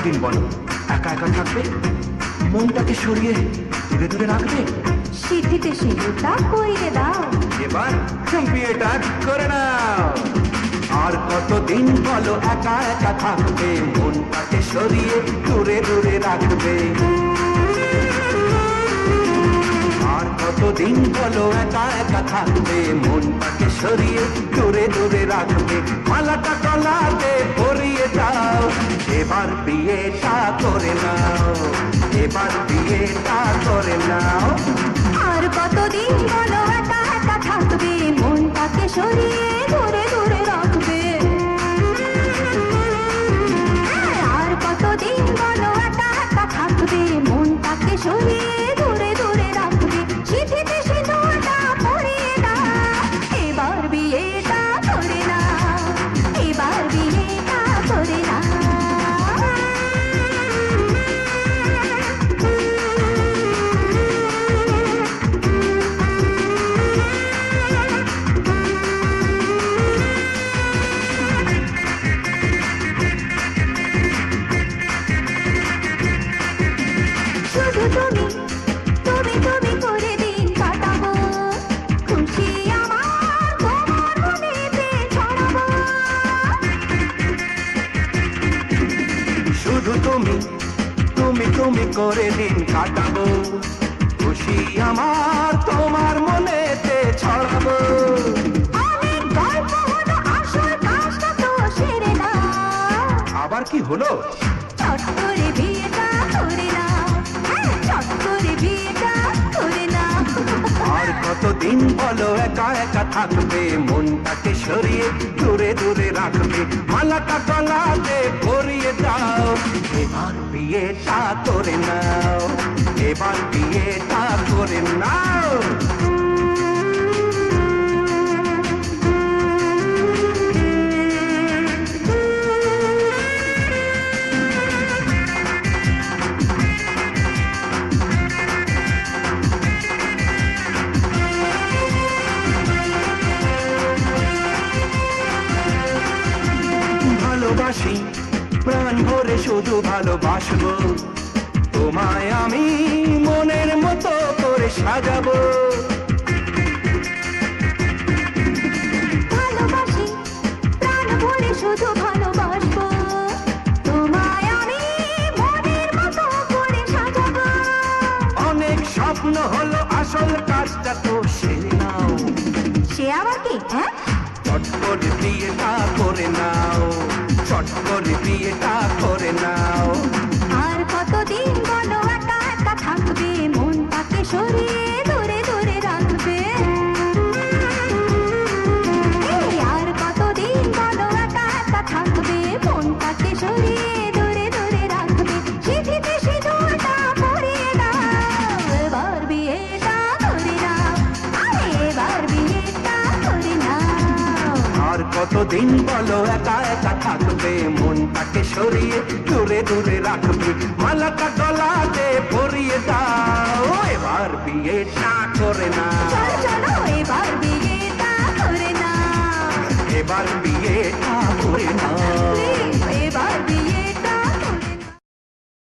কতদিন বলো একা একা থাকবে, মনটাকে সরিয়ে দূরে দূরে রাখবে? সিদ্ধিতে সিঁদুরটা পরিয়ে দাও, এবার বিয়েটা করে নাও। আর কতদিন বলো একা একা থাকবে, মনটাকে সরিয়ে দূরে দূরে রাখবে? আর কতদিন বলো একা একা থাকবে, মনটাকে সরিয়ে দূরে দূরে রাখবে? মালাটা গলাতে পরিয়ে দাও, এবার বিয়েটা করে নাও, এবার বিয়েটা করে নাও। আর কতদিন বলো একা একা থাকবে, মনটাকে সরিয়ে দূরে দূরে রাখবে? আর কতদিন বলো একা একা থাকবে, মনটাকে সরিয়ে দূরে দূরে রাখবে? সিঁথিতে সিঁদুরটা পরিয়ে দাও, এবার বিয়েটা করে নাও, এবার বিয়েটা করে নাও। শুধু তুমি তুমি তুমি করে দিন কাটাবো, খুশি আমার তোমার মনেতে ছড়াবো। শুধু তুমি তুমি তুমি করে দিন কাটাবো, খুশি আমার তোমার মনেতে ছড়াবো। অনেক গল্প হলো, আসল কাজটা তো সেরে নাও। আবার কি হলো? চট করে বিয়েটা করে নাও, হ্যাঁ চট করে বিয়েটা করে নাও। আর কতদিন বলো একা একা থাকবে, মনটাকে সরিয়ে দূরে দূরে রাখবে? মালাটা গলাতে পরিয়ে দাও, এবার বিয়েটা করে নাও, এবার বিয়েটা করে নাও। ভালোবাসি প্রাণ ভরে শুধু ভালোবাসবো, তোমায় আমি মনের মতো করে সাজাবো। ভালোবাসি প্রাণ ভরে শুধু ভালোবাসবো, তোমায় আমি মনের মতো করে সাজাবো। অনেক স্বপ্ন হলো, আসল কাজটা তো সেরে নাও, সে আবার কি? হ্যাঁ চট করে বিয়েটা করে নাও, চট করে বিয়েটা করে নাও। আর কতদিন বলো একা একা থাকবে, মনটাকে সরিয়ে দূরে দূরে রাখবে? এই আর কতদিন বলো একা একা থাকবে, মনটাকে সরিয়ে দূরে দূরে রাখবে? সিঁথিতে সিঁদুরটা পরিয়ে দাও, এবার বিয়েটা করে নাও, আরে এবার বিয়েটা করে নাও। আর কতদিন বলো একা একা থাকবে, মনটাকে সরিয়ে দূরে দূরে রাখবে? মালাটা গলাতে পরিয়ে দাও, এবার বিয়েটা করে নাও।